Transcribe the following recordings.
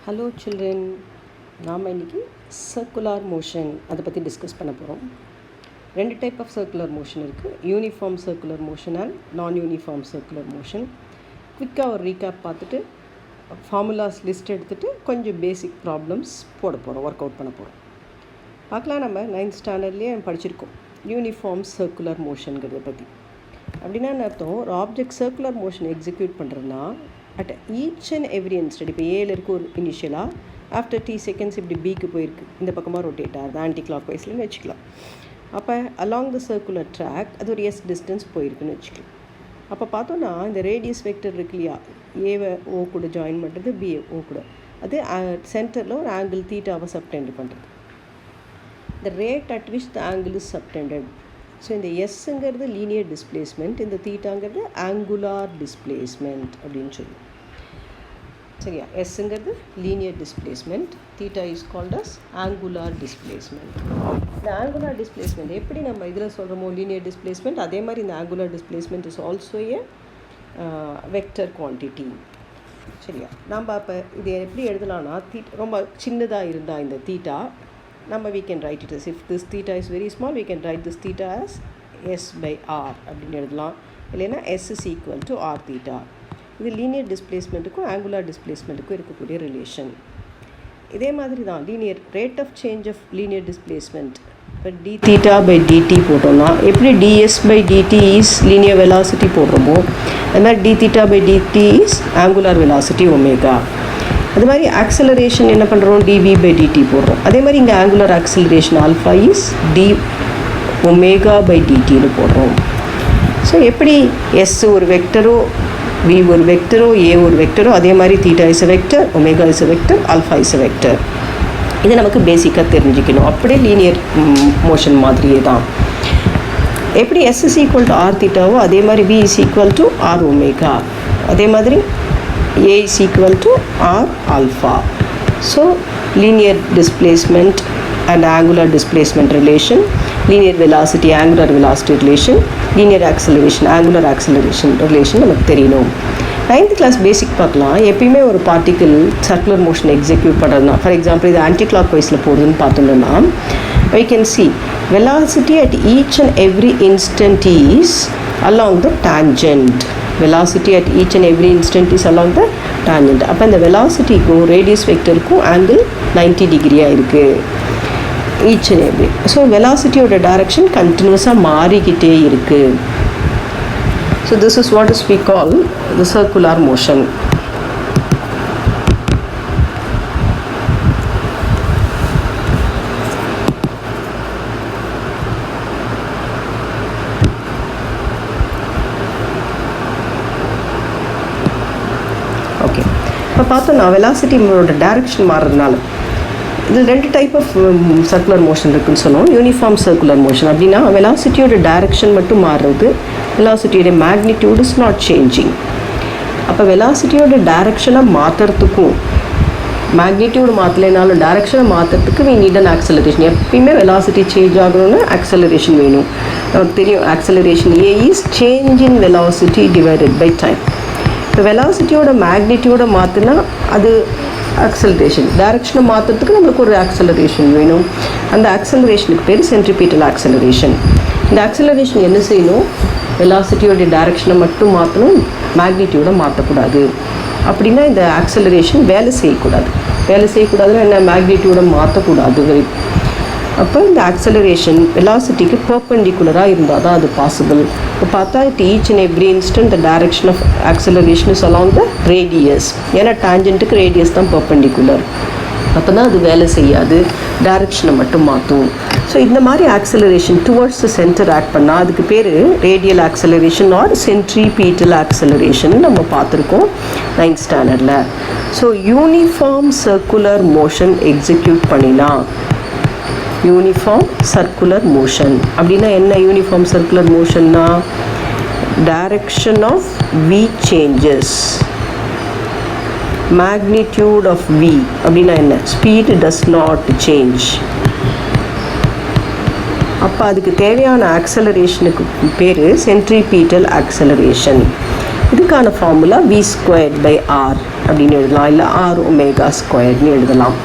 Hello children, நாம் இன்றைக்கி circular motion அதை பற்றி டிஸ்கஸ் பண்ண போகிறோம். ரெண்டு டைப் ஆஃப் சர்க்குலர் மோஷன் இருக்குது. யூனிஃபார்ம் சர்க்குலர் மோஷன் அண்ட் நான் யூனிஃபார்ம் சர்க்குலர் மோஷன். குவிக்காக ஒரு ரீகேப் பார்த்துட்டு ஃபார்முலாஸ் லிஸ்ட் எடுத்துகிட்டு கொஞ்சம் பேசிக் ப்ராப்ளம்ஸ் போட போகிறோம், ஒர்க் அவுட் பண்ண போகிறோம். பார்க்கலாம். நம்ம 9th ஸ்டாண்டர்ட்லேயே படிச்சிருக்கோம் யூனிஃபார்ம் சர்க்குலர் மோஷனுங்கிறத பற்றி. அப்படின்னா என்ன அர்த்தம்? ஒரு ஆப்ஜெக்ட் சர்க்குலர் மோஷன் எக்ஸிக்யூட் பண்ணுறதுனா at each and every instant, இப்போ ஏல இருக்குது ஒரு இனிஷியலாக, ஆஃப்டர் t செகண்ட்ஸ் இப்படி பிக்கு போயிருக்கு, இந்த பக்கமாக ரொட்டேட் ஆகுது ஆன்டி கிளாக் வைஸ்லன்னு வச்சுக்கலாம். அப்போ அலாங் த சர்க்குலர் ட்ராக் அது ஒரு எஸ் டிஸ்டன்ஸ் போயிருக்குன்னு வச்சுக்கலாம். அப்போ பார்த்தோன்னா இந்த ரேடியஸ் வெக்டர் இருக்கு இல்லையா, ஏவை ஓ கூட ஜாயின் பண்ணுறது, பிஏ ஓ கூட, அது சென்டரில் ஒரு ஆங்கிள் தீட்டாவை சப்டெண்ட் பண்ணுறது. the rate at which the angle is subtended. So இந்த எஸ்ஸுங்கிறது லீனியர் டிஸ்பிளேஸ்மெண்ட், இந்த தீட்டாங்கிறது ஆங்குலார் டிஸ்பிளேஸ்மெண்ட் அப்படின்னு சொல்லுவோம். சரியா? எஸ்ஸுங்கிறது linear displacement, theta is called as angular displacement. இந்த ஆங்குலார் டிஸ்பிளேஸ்மெண்ட் எப்படி நம்ம இதில் சொல்கிறோமோ லீனியர் டிஸ்பிளேஸ்மெண்ட், அதே மாதிரி இந்த angular displacement is also a vector quantity. சரியா? நம்ம அப்போ இது எப்படி எழுதலாம்னா, ரொம்ப சின்னதாக இருந்தால் இந்த தீட்டா நம்ம we can write it as, if this theta is very small, we can write this theta as s by r அப்படின்னு எழுதலாம். இல்லைன்னா s is equal to r theta. இது லீனியர் டிஸ்பிளேஸ்மெண்ட்டுக்கும் ஆங்குலார் டிஸ்பிளேஸ்மெண்ட்டுக்கும் இருக்கக்கூடிய ரிலேஷன். இதே மாதிரி தான் linear rate of change of linear displacement. இப்போ d theta by dt போட்டோம்னா எப்படி ds by dt is linear velocity போடுறோமோ, அது மாதிரி d theta by dt is angular velocity omega. அது மாதிரி ஆக்சலரேஷன் என்ன பண்ணுறோம், dv by dt போடுறோம். அதே மாதிரி இங்கே angular acceleration alpha is d omega by dtன்னு போடுறோம். ஸோ எப்படி எஸ் ஒரு வெக்டரோ, v ஒரு வெக்டரோ, a ஒரு வெக்டரோ, அதே மாதிரி theta is a vector, omega is a vector, alpha is a vector. இது நமக்கு பேசிக்காக தெரிஞ்சுக்கணும். அப்படியே லீனியர் மோஷன் மாதிரியே தான். எப்படி s is equal to r தீட்டாவோ அதே மாதிரி v is equal to r omega, அதே மாதிரி a is equal to r alpha. So linear displacement and angular displacement relation, linear velocity angular velocity relation, linear acceleration angular acceleration relation நமக்கு தெரியணும். 9th class basic பார்க்கலாம். எப்பயுமே ஒரு particle circular motion execute பண்ணுறதுனா, for example இது anti clock வைஸில் போகுதுன்னு பார்த்தோம்னா, we can see velocity at each and every instant is along the tangent. velocity at each and every instant is along the tangent. அப்போ இந்த வெலாசிட்டிக்கும் radius வெக்டருக்கும் angle 90 டிகிரியாக இருக்குது each and every. So வெலாசிட்டியோட direction கண்டினியூஸாக மாறிக்கிட்டே இருக்குது. So this is what is we call the circular motion. Okay, இப்போ பார்த்தோன்னா வெலாசிட்டியோட டைரக்ஷன் மாறுறதுனால இதில் ரெண்டு டைப் ஆஃப் சர்க்குலர் மோஷன் இருக்குதுன்னு சொன்னோம். யூனிஃபார்ம் சர்க்குலர் மோஷன் அப்படின்னா வெலாசிட்டியோட டைரக்ஷன் மட்டும் மாறுறது, வெலாசிட்டியோட மேக்னிடியூட் இஸ் நாட் சேஞ்சிங். அப்போ வெலாசிட்டியோட டைரக்ஷனை மாற்றுறதுக்கும் மேக்னிடியூடு மாற்றலைனாலும் டைரக்ஷனை மாற்றுறதுக்கு we need an acceleration. எப்பயுமே வெலாசிட்டி சேஞ்ச் ஆகணும்னா ஆக்சலரேஷன் வேணும். நமக்கு தெரியும் acceleration a is change in velocity divided by time. இப்போ வெலாசிட்டியோட மேக்னிடியூடை மாற்றினா அது ஆக்சலரேஷன், டைரக்ஷனை மாற்றுறதுக்கு நம்மளுக்கு ஒரு ஆக்சலரேஷன் வேணும். அந்த ஆக்சலரேஷனுக்கு பேர் சென்ட்ரிபீட்டல் ஆக்சலரேஷன். இந்த ஆக்சலரேஷன் என்ன செய்யணும், வெலாசிட்டியோட டைரக்ஷனை மட்டும் மாற்றணும், மேக்னிடியூடை மாற்றக்கூடாது. அப்படின்னா இந்த ஆக்சலரேஷன் வேலை செய்யக்கூடாதுன்னா என்ன, மேக்னிடியூடை மாற்றக்கூடாது. அப்போ இந்த ஆக்சலரேஷன் வெலாசிட்டிக்கு பர்பெண்டிகுலராக இருந்தால் தான் அது பாசிபிள். இப்போ பார்த்தா it each and every instant the direction of acceleration is along the radius. ஏன்னா டான்ஜென்ட்டுக்கு ரேடியஸ் தான் பர்பெண்டிகுலர். அப்போ தான் அது வேலை செய்யாது, டைரக்ஷனை மட்டும் மாற்றும். ஸோ இந்த மாதிரி acceleration towards the centre act பண்ணால் அதுக்கு பேர் radial acceleration or centripetal acceleration நம்ம பார்த்துருக்கோம் 9th ஸ்டாண்டர்டில். So uniform circular motion execute பண்ணினா யூனிஃபார்ம் சர்க்குலர் மோஷன் அப்படின்னா என்ன? யூனிஃபார்ம் சர்க்குலர் மோஷன்னா direction of v changes, magnitude of v அப்படின்னா என்ன, ஸ்பீட் டஸ் நாட் சேஞ்ச். அப்போ அதுக்கு தேவையான ஆக்சலரேஷனுக்கு பேர் சென்ட்ரிபீட்டல் ஆக்சலரேஷன். இதுக்கான ஃபார்முலா v² by r அப்படின்னு எழுதலாம், இல்லை ஆர் ஒமேகா ஸ்கொயர்னு எழுதலாம்.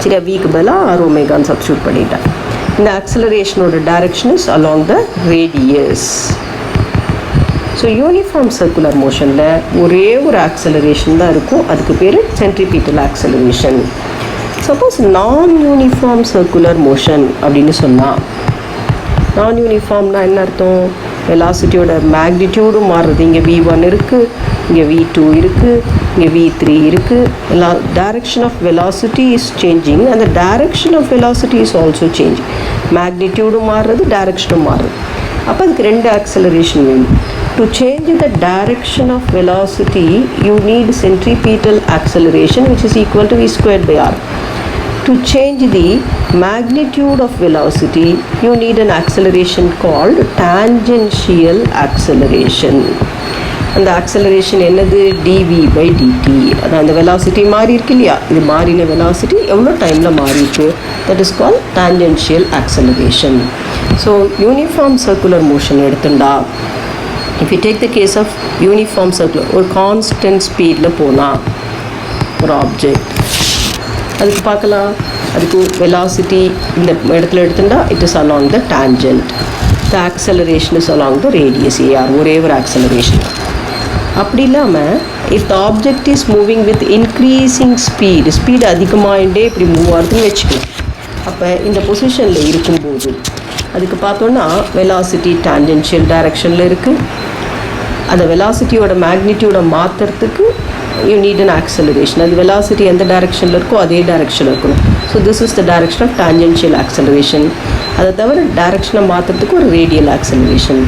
சரியா, விக்கு பதிலாக ஆர் ஒமேகான்னு சப்ஸ்டியூட் பண்ணிட்டேன். இந்த ஆக்சலரேஷனோட direction is along the radius. So uniform circular மோஷனில் ஒரே ஒரு ஆக்சலரேஷன் தான் இருக்கும், அதுக்கு பேர் சென்ட்ரிபீட்டல் ஆக்சலரேஷன். சப்போஸ் நான் யூனிஃபார்ம் சர்க்குலர் மோஷன் அப்படின்னு சொன்னால், நான் யூனிஃபார்ம்னா என்ன அர்த்தம்? வெலாசிட்டியோட மேக்னிடியூடும் மாறுறது. இங்கே V1 இருக்குது, இங்கே V2 இருக்குது, இங்கே V3 இருக்குது. எல்லாம் direction of velocity is changing, அந்த direction of velocity is also changing. மேக்னிடியூடும் மாறுறது, டைரக்ஷனும் மாறுறது. அப்போ அதுக்கு ரெண்டு ஆக்சலரேஷன் வேணும். To change the direction of velocity, you need centripetal acceleration, which is equal to v squared by r. To change the magnitude of velocity, you need an acceleration called tangential acceleration. அந்த acceleration என்னது? dv by dt. அது அந்த velocity மாறி இருக்கு இல்லையா, இது மாறின velocity எவ்வளோ டைமில் மாறி இருக்கு, that is call tangential acceleration. So uniform circular motion எடுத்துட்டா, if you take the case of uniform circular, ஒரு constant ஸ்பீடில் போனால் ஒரு ஆப்ஜெக்ட், அதுக்கு பார்க்கலாம், அதுக்கு வெலாசிட்டி இந்த இடத்துல எடுத்துட்டா it is along the tangent, the acceleration is along the radius AR, ஒரே ஒரு ஆக்சலரேஷன். அப்படி இல்லாமல் if the object is moving with increasing speed அதிகமாகிட்டே இப்படி மூவ் ஆகுதுன்னு வச்சுக்கலாம். அப்போ இந்த பொசிஷனில் இருக்கும்போது அதுக்கு பார்த்தோன்னா வெலாசிட்டி டான்ஜென்ஷியல் டைரக்ஷனில் இருக்குது. அந்த வெலாசிட்டியோட மேக்னிடியூடை மாற்றுறதுக்கு யூ நீட் அன் ஆக்சலரேஷன். அது வெலாசிட்டி எந்த டைரக்ஷனில் இருக்கோ அதே டைரக்ஷனில் இருக்கணும். So this is the direction of tangential acceleration. அதை தவிர டைரக்ஷனை மாற்றுறதுக்கு ஒரு radial acceleration.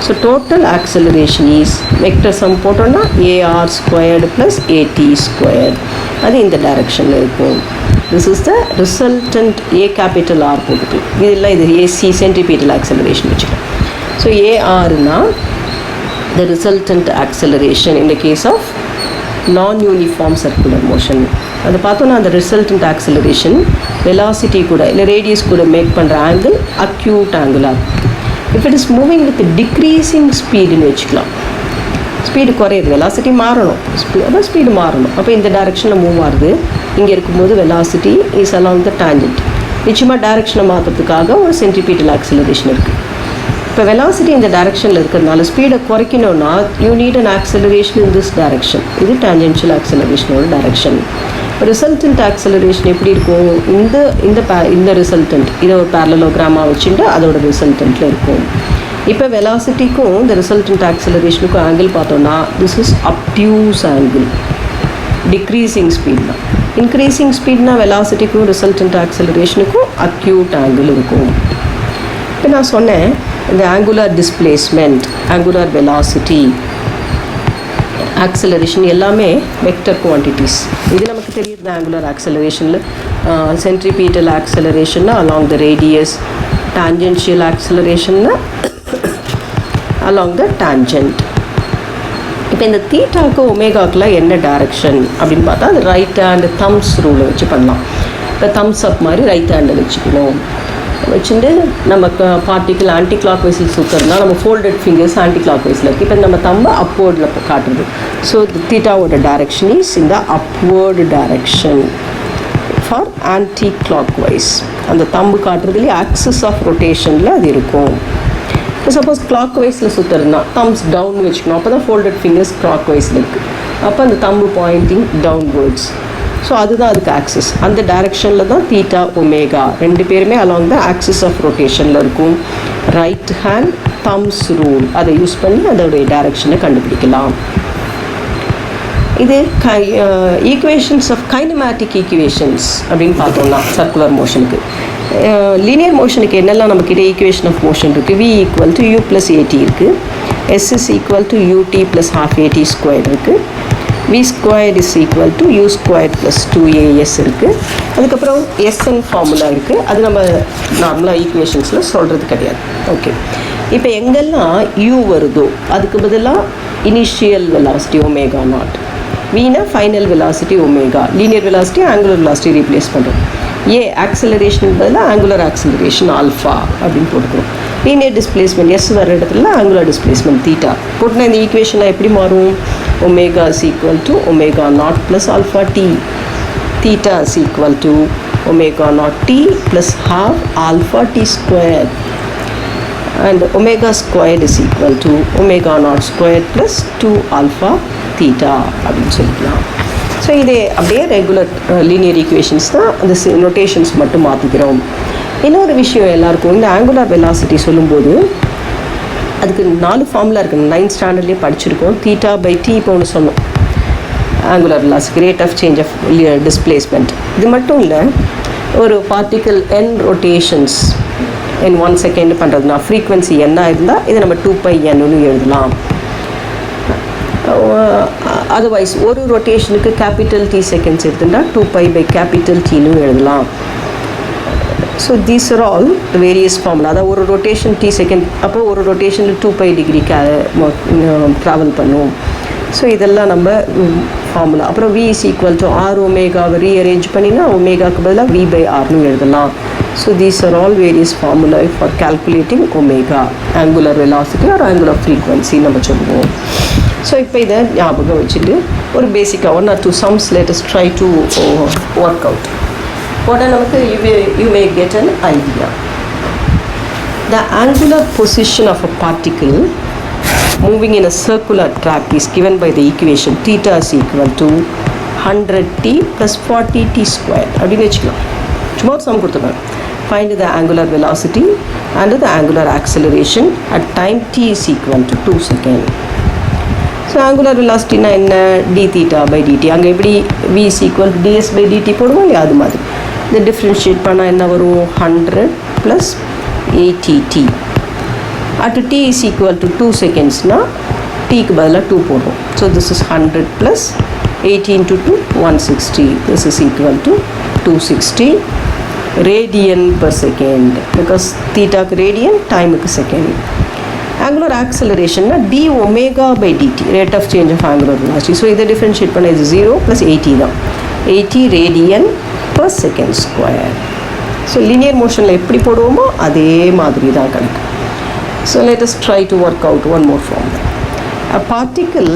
So total acceleration is vector sum போட்டோன்னா AR squared plus AT squared. அது இந்த டைரக்ஷனில் இருக்கும். This is the resultant A capital R போட்டுக்கலாம். இதில் இது AC centripetal acceleration வச்சுக்கலாம். So AR னா the resultant acceleration in the case of non-uniform circular motion. அதை பார்த்தோன்னா அந்த resultant acceleration velocity கூட இல்லை radius கூட மேக் பண்ணுற angle acute angular. If it is moving with decreasing speed ன்னு வச்சுக்கலாம். ஸ்பீடு குறையுது, வெலாசிட்டி மாறணும், அப்போ ஸ்பீடு மாறணும். அப்போ இந்த டைரெக்ஷனில் மூவ் ஆகுது, இங்கே இருக்கும்போது velocity is along the tangent. நிச்சயமாக டைரெக்ஷனை மாற்றுறதுக்காக ஒரு சென்ட்ரிபீட்டல் ஆக்சலரேஷன் இருக்குது. இப்போ வெலாசிட்டி இந்த டைரெக்ஷனில் இருக்கிறதுனால ஸ்பீடை குறைக்கணும்னா you need an acceleration in this direction. இது டான்ஜென்ஷியல் ஆக்சலரேஷனோட டைரெக்ஷன். ரிசல்டன்ட் ஆக்சலரேஷன் எப்படி இருக்கும்? இந்த ரிசல்டன்ட் இதை ஒரு பேரலோகிராமாக வச்சுட்டு அதோட ரிசல்டன்ட்டில் இருக்கும். இப்போ வெலாசிட்டிக்கும் இந்த ரிசல்டன்ட் ஆக்சலரேஷனுக்கும் ஆங்கிள் பார்த்தோன்னா this is obtuse angle. Decreasing speed தான். இன்க்ரீஸிங் ஸ்பீட்னா வெலாசிட்டிக்கும் ரிசல்டன்ட் ஆக்சலரேஷனுக்கும் அக்யூட் ஆங்கிள் இருக்கும். இப்போ நான் சொன்னேன் இந்த angular displacement, angular velocity, acceleration எல்லாமே வெக்டர் குவான்டிட்டிஸ். இது நமக்கு தெரியுது. ஆங்குலர் ஆக்சலரேஷனில் சென்ட்ரிபீட்டல் ஆக்சலரேஷன்னா அலாங் த ரேடியஸ், டான்ஜென்ஷியல் ஆக்சலரேஷன்னா along the tangent. இப்போ இந்த தீட்டாவுக்கு ஒமேகாக்கில் என்ன டைரக்ஷன் அப்படின்னு பார்த்தா அது ரைட் ஹேண்ட் தம்ஸ் ரூலை வச்சு பண்ணலாம். இப்போ தம்ஸ் அப் மாதிரி ரைட் ஹேண்டை வச்சுக்கணும். வச்சுட்டு நமக்கு பார்ட்டிக்கல் ஆன்டி கிளாக் வைஸில் சுற்றுறதுனா நம்ம ஃபோல்டட் ஃபிங்கர்ஸ் ஆன்டி கிளாக் வைஸில் இருக்குது. இப்போ நம்ம தம்பை அப்வேர்டில் காட்டுறது. ஸோ தீட்டாவோட டைரக்ஷன் இஸ் இந்த upward direction for anticlockwise. அந்த தம்பு காட்டுறதுலேயே ஆக்சிஸ் ஆஃப் ரொட்டேஷனில் அது இருக்கும். இப்போ சப்போஸ் கிளாக் வைஸில் சுற்றுறதுனா தம்ஸ் டவுன் வச்சுக்கணும். அப்போ தான் ஃபோல்டட் ஃபிங்கர்ஸ் கிளாக் வைஸில் இருக்குது. அப்போ அந்த தம்பு பாயிண்டிங் டவுன்வேர்ட்ஸ். ஸோ அதுதான் அதுக்கு ஆக்சிஸ். அந்த டைரக்ஷனில் தான் தீட்டா ஒமேகா ரெண்டு பேருமே அலாங் த ஆக்சிஸ் ஆஃப் ரொட்டேஷனில் இருக்கும். ரைட் ஹேண்ட் தம்ஸ் ரூல் அதை யூஸ் பண்ணி அதோடைய டைரக்ஷனை கண்டுபிடிக்கலாம். இது ஈக்குவேஷன்ஸ் ஆஃப் கைனமேட்டிக் ஈக்குவேஷன்ஸ் அப்படின்னு பார்த்தோம்னா சர்க்குலர் மோஷனுக்கு. லீனியர் மோஷனுக்கு என்னெல்லாம் நம்மக்கிட்ட ஈக்குவேஷன் ஆஃப் மோஷன் இருக்குது? v equal to u plus a t இருக்குது. s is equal to ut plus half a t square இருக்குது. v square is equal to u square plus 2as இருக்குது. அதுக்கப்புறம் sn ஃபார்முலா இருக்குது. அது நம்ம நார்மலாக ஈக்குவேஷன்ஸில் சொல்கிறது கிடையாது. ஓகே, இப்போ எங்கெல்லாம் u வருதோ அதுக்கு பதிலாக initial velocity omega not, Veena final velocity omega, linear velocity angular velocity replace பண்ணுறோம். ஏ ஆக்சலரேஷனுக்கு பதிலாக ஆங்குலர் ஆக்சலரேஷன் ஆல்ஃபா அப்படின்னு போட்டுக்கிறோம். லீனியர் டிஸ்பிளேஸ்மெண்ட் எஸ் வர இடத்துல ஆங்குலர் டிஸ்பிளேஸ்மெண்ட் தீட்டா போட்டுனா இந்த ஈக்குவேஷன்லாம் எப்படி மாறும்? omega is equal to omega naught plus alpha t. Theta is equal to omega naught t plus half alpha t squared. And omega squared is equal to omega naught squared plus 2 alpha theta அப்படின்னு சொல்லிக்கலாம். So இதே அப்படியே regular linear equations தான், அந்த notations மட்டும் மாற்றிக்கிறோம். இன்னொரு விஷயம் எல்லாருக்கும், இந்த ஆங்குலர் வெலாசிட்டி சொல்லும்போது அதுக்கு 4 ஃபார்முலா இருக்குது. 9th ஸ்டாண்டர்ட்லேயே படிச்சிருக்கோம். தீட்டா பை டி இப்போ ஒன்று சொன்னோம், angular velocity, rate of change of displacement. இது மட்டும் இல்லை, ஒரு particle n rotations in 1 second பண்ணுறதுனா ஃப்ரீக்வன்சி என்ன இருந்தால் இதை நம்ம 2πn எழுதலாம். அதர்வைஸ் ஒரு ரொட்டேஷனுக்கு கேபிட்டல் டி செகண்ட்ஸ் எடுத்துட்டா 2π பை கேபிட்டல் டின்னு எழுதலாம். So these are all the various formula. அதாவது ஒரு ரொட்டேஷன் டி செகண்ட், அப்போ ஒரு ரொட்டேஷனில் 2π டிகிரி ட்ராவல் பண்ணும். ஸோ இதெல்லாம் நம்ம ஃபார்முலா. அப்புறம் v is equal to r ஒமேகாவை ரீஅரேஞ்ச் பண்ணினா ஒமேகாவுக்கு பதிலாக v by rனு எழுதலாம். So these are all various formula for calculating omega, angular velocity or angular frequency நம்ம சொல்லுவோம். ஸோ இப்போ இதை ஞாபகம் வச்சுட்டு ஒரு பேசிக்காக 1 or 2 sums let us try to work out. உடனே நமக்கு you may get an idea. The angular position of a particle moving in a circular track is given by the equation theta is equal to 100t plus 40t squared அப்படின்னு வச்சுக்கலாம். சும்மா ஒரு some கொடுத்துருக்காங்க. Find the angular velocity and the angular acceleration at time t is equal to 2 seconds. So angular வெலாசிட்டினா என்ன? D theta by d t. அங்கே எப்படி v is equal to ds by dt போடுவோம் இல்லையா, அது மாதிரி. இதை டிஃப்ரென்ஷியேட் பண்ணால் என்ன வரும்? 100 plus 80t. at t is equal to 2 secondsனா tக்கு பதிலாக 2 போடுவோம். So this is 100 plus 80 into 2 160. this is equal to 260 radian per second, because தீட்டாக்கு ரேடியன், டைமுக்கு second. angular acceleration d omega by dt, rate of change of angular velocity. So இதை differentiate பண்ண இது 0 plus 80 தான், 80 radian per second square. So linear மோஷனில் எப்படி போடுவோமோ அதே மாதிரி தான் கணக்கு. So let us try to work out one more formula. A particle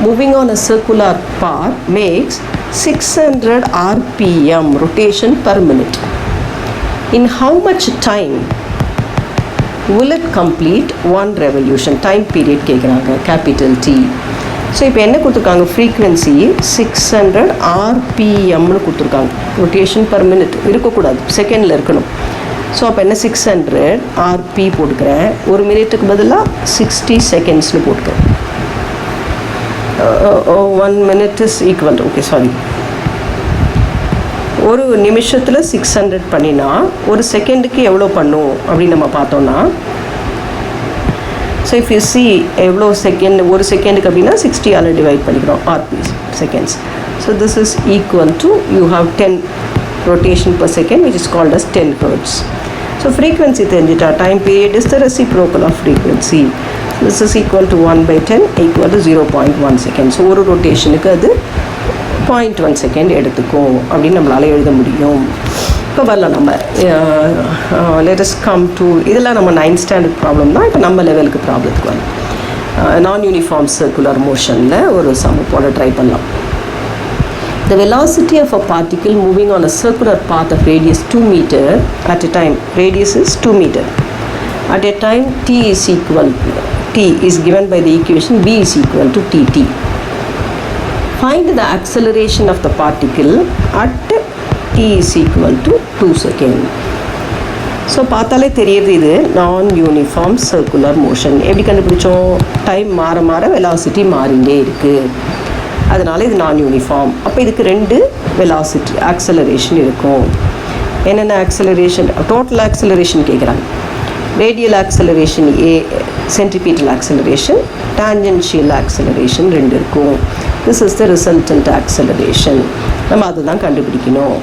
moving on a circular path makes 600 rpm rotation per minute. In how much time will it complete one revolution? Time period கேட்குறாங்க, capital T. So இப்போ என்ன கொடுத்துருக்காங்க? Frequency 600 rpmனு கொடுத்துருக்காங்க. Rotation per minute இருக்கக்கூடாது, செகண்டில் இருக்கணும். So அப்போ என்ன 600 rp போட்டுக்கிறேன். ஒரு மினிட்டுக்கு பதிலாக 60 செகண்ட்ஸ்னு போட்டுக்கிறேன். 1 minute is equal to, okay sorry, ஒரு நிமிஷத்தில் 600 பண்ணினா ஒரு செகண்டுக்கு எவ்வளோ பண்ணும் அப்படின்னு நம்ம பார்த்தோன்னா, ஸோ இஃப் யூ சி எவ்வளோ செகண்ட், ஒரு செகண்டுக்கு அப்படின்னா 60ஆல் டிவைட் பண்ணிக்கிறோம் rp seconds. So this is equal to you have 10 rotation per second, which is called as 10 hertz. So frequency தெரிஞ்சிட்டா, time period is the reciprocal of frequency. This is equal to 1 by 10 equal to 0.1 second. So ஒரு ரொட்டேஷனுக்கு அது 0.1 second எடுத்துக்கும் அப்படின்னு நம்மளால் எழுத முடியும். இப்போ வரலாம் நம்ம let us come to, இதெல்லாம் நம்ம 9th ஸ்டாண்டர்ட் ப்ராப்ளம் தான். இப்போ நம்ம லெவலுக்கு ப்ராப்ளத்துக்கு வரலாம். நான் யூனிஃபார்ம் சர்க்குலர் மோஷனில் ஒரு சம் போட ட்ரை பண்ணலாம். The velocity of a particle moving on a circular path of radius 2 meter at a time, radius is 2 meter, at a time t is given by the equation v is equal to tt. Find the acceleration of the particle at t is equal to 2 seconds. So பார்த்தாலே தெரியுது இது நான் uniform circular motion. எப்படி கண்டுபிடிச்சோம்? Time மாற மாற velocity மாறிண்டே இருக்குது, அதனால் இது நான் யூனிஃபார்ம். அப்போ இதுக்கு 2 வெலாசிட்டி ஆக்சலரேஷன் இருக்கும். என்னென்ன ஆக்சலரேஷன்? டோட்டல் ஆக்சலரேஷன் கேட்குறாங்க. Radial acceleration A, centripetal acceleration, tangential acceleration 2 இருக்கும். This is the resultant acceleration. நம்ம அதுதான் கண்டுபிடிக்கணும்.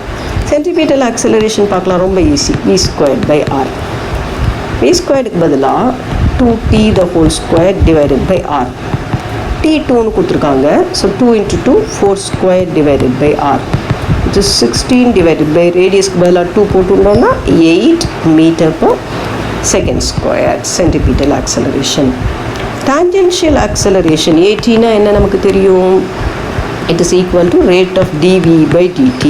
சென்ட்ரிபீட்டல் ஆக்சலரேஷன் பார்க்கலாம், ரொம்ப easy. v square by R. v ஸ்கொயருக்கு பதிலாக 2t the whole square divided by r. t2ன்னு கொடுத்துருக்காங்க. So 2 into 2 4 square divided by r, which is 16 divided by ரேடியஸ்க்கு பதிலாக 2 போட்டுட்டோம்னா 8 meter per second square centripetal acceleration. tangential acceleration ATனா என்ன நமக்கு தெரியும்? It is equal to rate of dv by dt.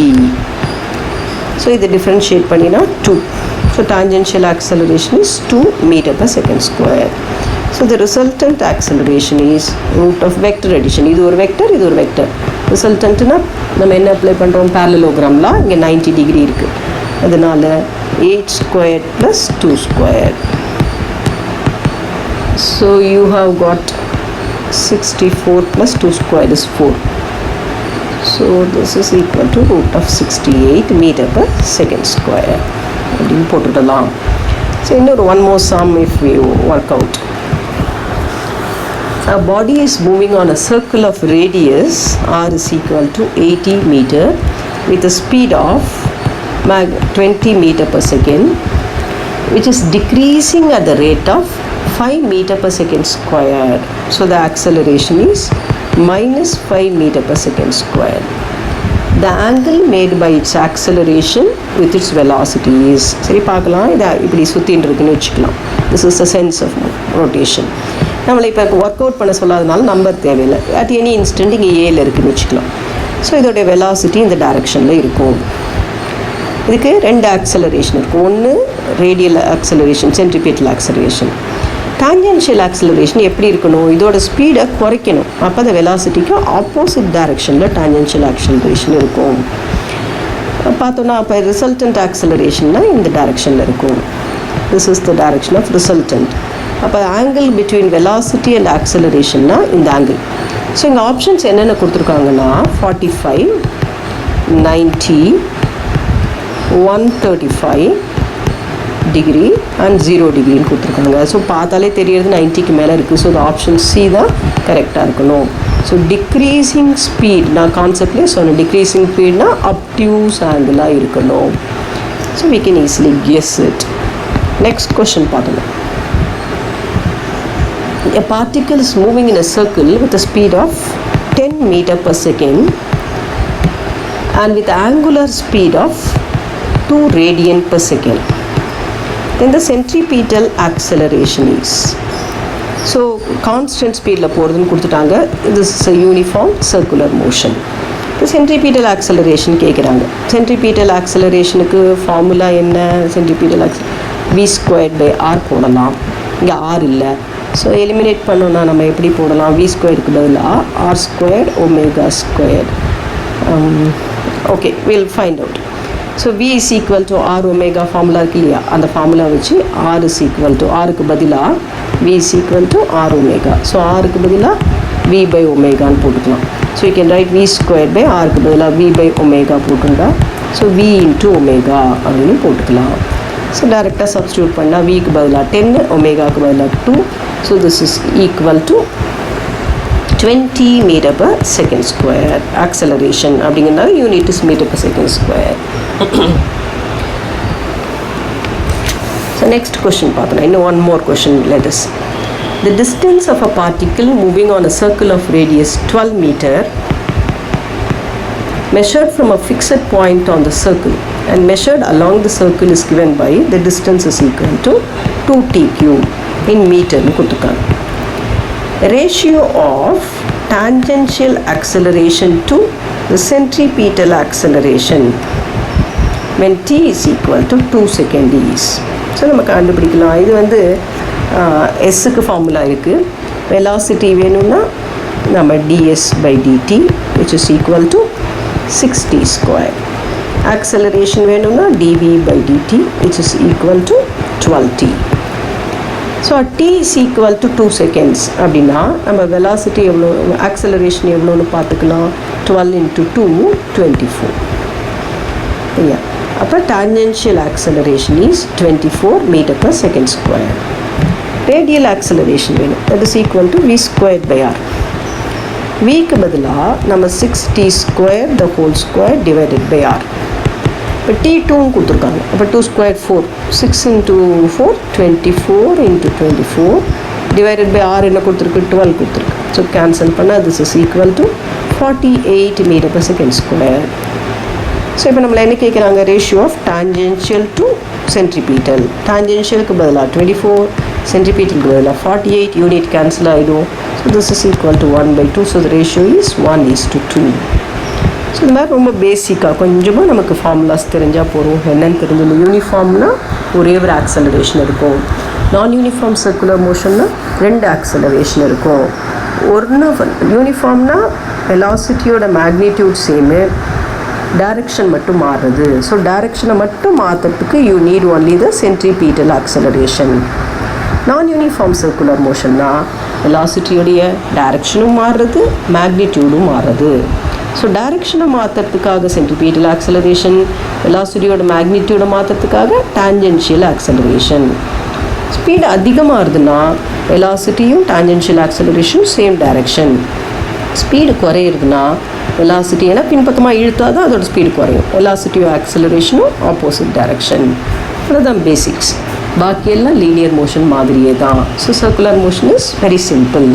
So இதை differentiate பண்ணினா 2. So tangential acceleration is 2 meter per second square. So the resultant acceleration is root of vector addition. இது ஒரு vector, இது ஒரு வெக்டர். ரிசல்டன்ட்னா நம்ம என்ன அப்ளை பண்ணுறோம்? parallelogram இங்கே 90 டிகிரி இருக்குது. அதனால் 8 squared plus 2 squared. So you have got 64 plus 2 squared is 4. So this is equal to root of 68 meter per second square. அப்படின்னு போட்டுடலாம். So இன்னொரு one more sum if we work out. A body is moving on a circle of radius r is equal to 80 meter with a speed of 20 meter per second, which is decreasing at the rate of 5 meter per second squared. So the acceleration is minus 5 meter per second squared. The angle made by its acceleration with its velocity is, சரி பார்க்கலாம், இதை இப்படி சுற்றின்னு இருக்குன்னு வச்சுக்கலாம். This is the sense of rotation. நம்மளை இப்போ work out பண்ண சொல்லாதனால number தேவையில்லை. அட் எனி இன்ஸ்டன்ட் இங்கே ஏல இருக்குன்னு வச்சுக்கலாம். ஸோ இதோடைய வெலாசிட்டி இந்த டைரக்ஷனில் இருக்கும். இதுக்கு ரெண்டு ஆக்சலரேஷன் இருக்கும். ஒன்று radial acceleration, centripetal acceleration. Tangential acceleration எப்படி இருக்கணும்? இதோட ஸ்பீடை குறைக்கணும். அப்போ அந்த வெலாசிட்டிக்கு ஆப்போசிட் டைரக்ஷனில் டான்ஜென்ஷியல் ஆக்சலரேஷன் இருக்கும். பார்த்தோன்னா அப்போ ரிசல்டன்ட் ஆக்சலரேஷன்னா இந்த டைரக்ஷனில் இருக்கும். This is the direction of resultant. அப்போ ஆங்கிள் பிட்வீன் வெலாசிட்டி அண்ட் ஆக்சலரேஷன்னா இந்த ஆங்கிள். ஸோ இங்கே ஆப்ஷன்ஸ் என்னென்ன கொடுத்துருக்காங்கன்னா 45, 90, 135 டிகிரி அண்ட் 0 டிகிரின்னு கொடுத்துருக்காங்க. ஸோ பார்த்தாலே தெரியறது 90க்கு மேலே இருக்குது. ஸோ இந்த ஆப்ஷன் சி தான் கரெக்டாக இருக்கணும். ஸோ டிக்ரீஸிங் ஸ்பீட், நான் கான்செப்ட்லேயே சொன்னேன், டிக்ரீஸிங் ஸ்பீட்னா அப்டியூஸ் ஆங்கிளாக இருக்கணும். So we can easily guess it. Next question பார்த்தோம். A particle is moving in a circle with a speed of 10 meter per second and with angular speed of 2 radian per second. Then the centripetal acceleration is. So constant speed la போறதுன்னு கொடுத்துட்டாங்க. This is a uniform circular motion. The centripetal acceleration கேட்குறாங்க. Centripetal accelerationக்கு formula என்ன? Centripetal acceleration v squared by r போடலாம். இங்கே r இல்லை. So eliminate பண்ணோன்னா நம்ம எப்படி போடலாம்? v ஸ்கொயருக்கு பதிலாக r squared omega squared. Okay, will find out. So v is equal to r omega formula இருக்கு இல்லையா? அந்த ஃபார்முலா வச்சு r இஸ் ஈக்குவல் டு ஆருக்கு பதிலாக v is equal to r omega. So ஆருக்கு பதிலாக v பை ஒமேகான்னு போட்டுக்கலாம். So you can write v squared by ஆருக்கு பதிலாக v பை ஒமேகா போட்டுருந்தா ஸோ v இன்ட்டு ஒமேகா அப்படின்னு போட்டுக்கலாம். ஸோ டைரெக்டாக சப்ஸ்டியூட் பண்ணால் விக்கு பதிலாக 10, ஒமேகாவுக்கு பதிலாக 2. So this is equal to 20 meter per second square. Acceleration அப்படிங்கிறனால unit is metre per second square. So next question பார்த்தோன்னா இன்னும் one more question. let us. The distance of a particle moving on a circle of radius 12 meter measured from a fixed point on the circle and measured along the circle is given by the distance is equal to 2t cube in meter னு கொடுத்துருக்காங்க. Ratio of tangential acceleration to the centripetal acceleration when t is equal to 2 second is. So நம்ம கண்டுபிடிக்கலாம். இது வந்து எஸ்ஸுக்கு formula இருக்குது. Velocity வேணும்னா நம்ம ds by dt which is equal to 6t square. Acceleration வேணும்னா dv by dt which is equal to 12t. So t is equal to 2 seconds அப்படின்னா நம்ம வெலாசிட்டி எவ்வளோ, ஆக்சலரேஷன் எவ்வளோன்னு பார்த்துக்கலாம். 12 into 2 24 இல்லையா? அப்போ tangential acceleration is 24 meter per second square. Radial acceleration வேணும். That is equal to v square by r. விக்கு பதிலாக நம்ம 6t square the whole square divided by r. இப்போ t2ன்னு கொடுத்துருக்காங்க. அப்போ 2 square 4, 6 into 4 24 into 24 divided by r என்ன கொடுத்துருக்கு? 12 கொடுத்துருக்கு. ஸோ கேன்சல் பண்ணால் this is equal to 48 meter per second square. So இப்போ நம்மளை என்ன கேட்குறாங்க? Ratio of tangential to centripetal. டான்ஜென்ஷியலுக்கு பதிலாக 24, சென்ட்ரிபீட்டலுக்கு பதிலாக 48 யூனிட் கேன்சல் ஆகிடும். So this is equal to 1/2. So the ratio is 1:2. So இந்த மாதிரி ரொம்ப பேசிக்காக கொஞ்சமாக நமக்கு ஃபார்முலாஸ் தெரிஞ்சால் போகிறோம். என்னென்னு தெரிஞ்சு யூனிஃபார்ம்னா ஒரே ஒரு ஆக்சலரேஷன் இருக்கும். நான் யூனிஃபார்ம் சர்க்குலர் மோஷன்னா 2 ஆக்சலரேஷன் இருக்கும். ஒன்று யூனிஃபார்ம்னா வெலாசிட்டியோட மேக்னிடியூட் சேமு, டைரக்ஷன் மட்டும் மாறுறது. ஸோ டைரக்ஷனை மட்டும் மாற்றுறதுக்கு you need only the centripetal acceleration. நான் யூனிஃபார்ம் சர்க்குலர் மோஷன்னா வெலாசிட்டியோடைய டைரக்ஷனும் மாறுறது, மேக்னிடியூடும் மாறுறது. ஸோ டைரக்ஷனை மாற்றுறதுக்காக சென்ட்ரிபீட்டல் ஆக்சலரேஷன், வெலாசிட்டியோட மேக்னிடியூடை மாற்றுறதுக்காக டான்ஜென்ஷியல் ஆக்சலரேஷன். ஸ்பீடு அதிகமாகுதுன்னா வெலாசிட்டியும் டான்ஜென்ஷியல் ஆக்சலரேஷனும் சேம் டைரக்ஷன். ஸ்பீடு குறையிறதுனா வெலாசிட்டி ஏன்னா பின்பக்கமாக இழுத்தா தான் அதோட ஸ்பீடு குறையும். வெலாசிட்டியும் ஆக்சலரேஷனும் ஆப்போசிட் டைரக்ஷன். அதுதான் பேசிக்ஸ். பாக்கியெல்லாம் லீனியர் மோஷன் மாதிரியே தான். So circular motion is very simple.